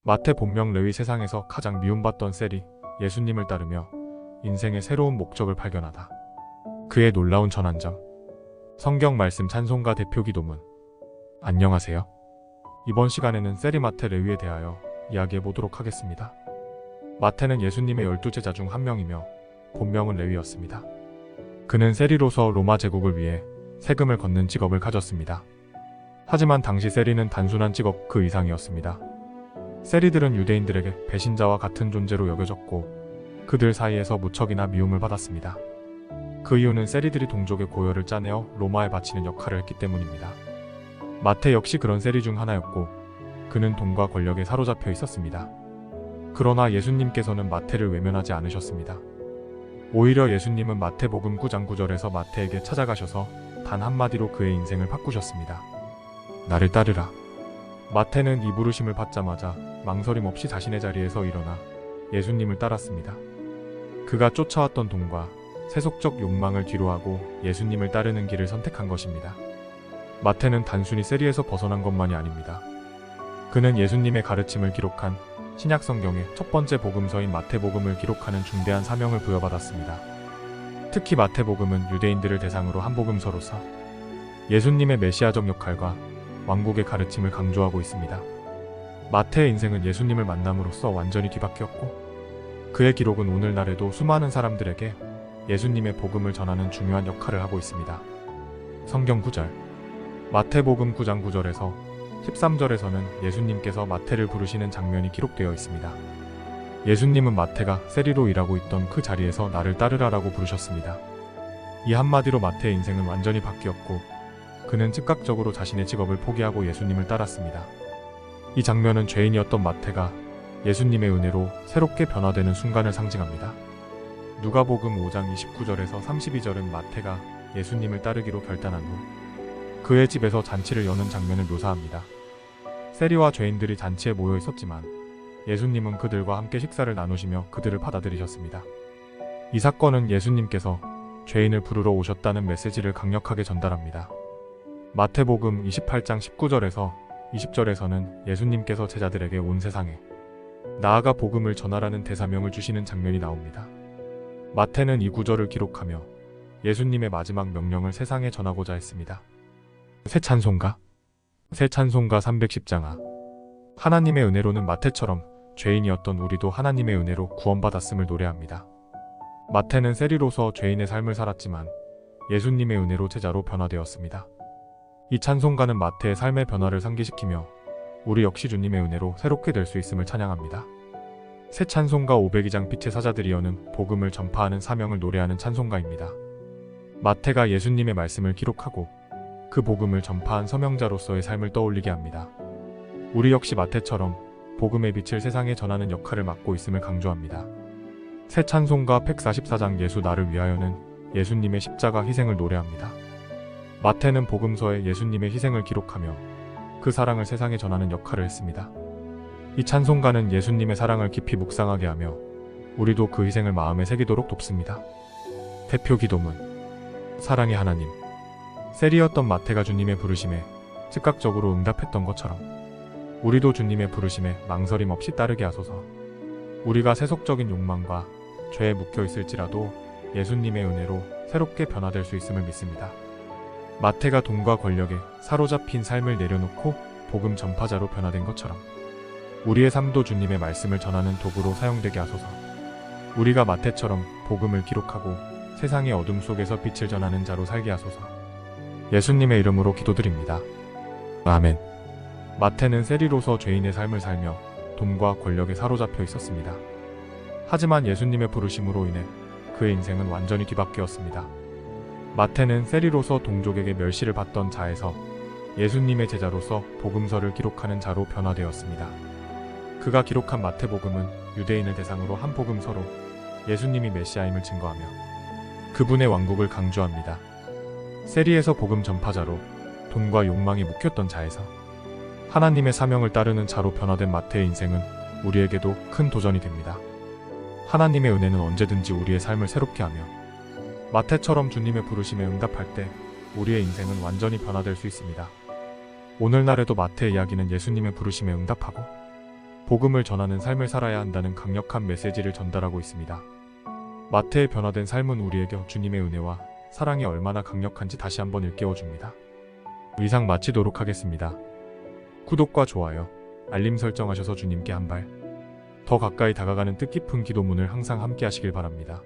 마태 본명 레위 세상에서 가장 미움받던 셀이 예수님을 따르며 인생의 새로운 목적을 발견하다. 그의 놀라운 전환점. 성경 말씀 찬송가 대표 기도문. 안녕하세요. 이번 시간에는 셀이 마태 레위에 대하여 이야기해 보도록 하겠습니다. 마태는 예수님의 12제자 중 한 명이며 본명은 레위였습니다. 그는 세리로서 로마 제국을 위해 세금을 걷는 직업을 가졌습니다. 하지만 당시 세리는 단순한 직업 그 이상이었습니다. 세리들은 유대인들에게 배신자와 같은 존재로 여겨졌고 그들 사이에서 무척이나 미움을 받았습니다. 그 이유는 세리들이 동족의 고열을 짜내어 로마에 바치는 역할을 했기 때문입니다. 마태 역시 그런 세리 중 하나였고 그는 돈과 권력에 사로잡혀 있었습니다. 그러나 예수님께서는 마태를 외면하지 않으셨습니다. 오히려 예수님은 마태복음 9장 9절에서 마태에게 찾아가셔서 단 한마디로 그의 인생을 바꾸셨습니다. 나를 따르라. 마태는 이 부르심을 받자마자 망설임 없이 자신의 자리에서 일어나 예수님을 따랐습니다. 그가 쫓아왔던 돈과 세속적 욕망을 뒤로하고 예수님을 따르는 길을 선택한 것입니다. 마태는 단순히 세리에서 벗어난 것만이 아닙니다. 그는 예수님의 가르침을 기록한 신약 성경의 첫 번째 복음서인 마태복음을 기록하는 중대한 사명을 부여받았습니다. 특히 마태복음은 유대인들을 대상으로 한 복음서로서 예수님의 메시아적 역할과 왕국의 가르침을 강조하고 있습니다. 마태의 인생은 예수님을 만남으로써 완전히 뒤바뀌었고 그의 기록은 오늘날에도 수많은 사람들에게 예수님의 복음을 전하는 중요한 역할을 하고 있습니다. 성경 구절. 마태복음 9장 9절에서 13절에서는 예수님께서 마태를 부르시는 장면이 기록되어 있습니다. 예수님은 마태가 세리로 일하고 있던 그 자리에서 나를 따르라라고 부르셨습니다. 이 한마디로 마태의 인생은 완전히 바뀌었고 그는 즉각적으로 자신의 직업을 포기하고 예수님을 따랐습니다. 이 장면은 죄인이었던 마태가 예수님의 은혜로 새롭게 변화되는 순간을 상징합니다. 누가복음 5장 29절에서 32절은 마태가 예수님을 따르기로 결단한 후 그의 집에서 잔치를 여는 장면을 묘사합니다. 세리와 죄인들이 잔치에 모여 있었지만 예수님은 그들과 함께 식사를 나누시며 그들을 받아들이셨습니다. 이 사건은 예수님께서 죄인을 부르러 오셨다는 메시지를 강력하게 전달합니다. 마태복음 28장 19절에서 20절에서는 예수님께서 제자들에게 온 세상에 나아가 복음을 전하라는 대사명을 주시는 장면이 나옵니다. 마태는 이 구절을 기록하며 예수님의 마지막 명령을 세상에 전하고자 했습니다. 새 찬송가. 새 찬송가 310장아. 하나님의 은혜로는 마태처럼 죄인이었던 우리도 하나님의 은혜로 구원받았음을 노래합니다. 마태는 세리로서 죄인의 삶을 살았지만 예수님의 은혜로 제자로 변화되었습니다. 이 찬송가는 마태의 삶의 변화를 상기시키며 우리 역시 주님의 은혜로 새롭게 될 수 있음을 찬양합니다. 새 찬송가 502장 빛의 사자들이여는 복음을 전파하는 사명을 노래하는 찬송가입니다. 마태가 예수님의 말씀을 기록하고 그 복음을 전파한 서명자로서의 삶을 떠올리게 합니다. 우리 역시 마태처럼 복음의 빛을 세상에 전하는 역할을 맡고 있음을 강조합니다. 새 찬송가 144장 예수 나를 위하여는 예수님의 십자가 희생을 노래합니다. 마태는 복음서에 예수님의 희생을 기록하며 그 사랑을 세상에 전하는 역할을 했습니다. 이 찬송가는 예수님의 사랑을 깊이 묵상하게 하며 우리도 그 희생을 마음에 새기도록 돕습니다. 대표 기도문. 사랑의 하나님. 세리였던 마태가 주님의 부르심에 즉각적으로 응답했던 것처럼 우리도 주님의 부르심에 망설임 없이 따르게 하소서. 우리가 세속적인 욕망과 죄에 묵혀 있을지라도 예수님의 은혜로 새롭게 변화될 수 있음을 믿습니다. 마태가 돈과 권력에 사로잡힌 삶을 내려놓고 복음 전파자로 변화된 것처럼 우리의 삶도 주님의 말씀을 전하는 도구로 사용되게 하소서. 우리가 마태처럼 복음을 기록하고 세상의 어둠 속에서 빛을 전하는 자로 살게 하소서. 예수님의 이름으로 기도드립니다. 아멘. 마태는 세리로서 죄인의 삶을 살며 돈과 권력에 사로잡혀 있었습니다. 하지만 예수님의 부르심으로 인해 그의 인생은 완전히 뒤바뀌었습니다. 마태는 세리로서 동족에게 멸시를 받던 자에서 예수님의 제자로서 복음서를 기록하는 자로 변화되었습니다. 그가 기록한 마태복음은 유대인을 대상으로 한 복음서로 예수님이 메시아임을 증거하며 그분의 왕국을 강조합니다. 세리에서 복음 전파자로 돈과 욕망이 묵혔던 자에서 하나님의 사명을 따르는 자로 변화된 마태의 인생은 우리에게도 큰 도전이 됩니다. 하나님의 은혜는 언제든지 우리의 삶을 새롭게 하며 마태처럼 주님의 부르심에 응답할 때 우리의 인생은 완전히 변화될 수 있습니다. 오늘날에도 마태의 이야기는 예수님의 부르심에 응답하고 복음을 전하는 삶을 살아야 한다는 강력한 메시지를 전달하고 있습니다. 마태의 변화된 삶은 우리에게 주님의 은혜와 사랑이 얼마나 강력한지 다시 한번 일깨워줍니다. 의상 마치도록 하겠습니다. 구독과 좋아요, 알림 설정하셔서 주님께 한 발 더 가까이 다가가는 뜻깊은 기도문을 항상 함께 하시길 바랍니다.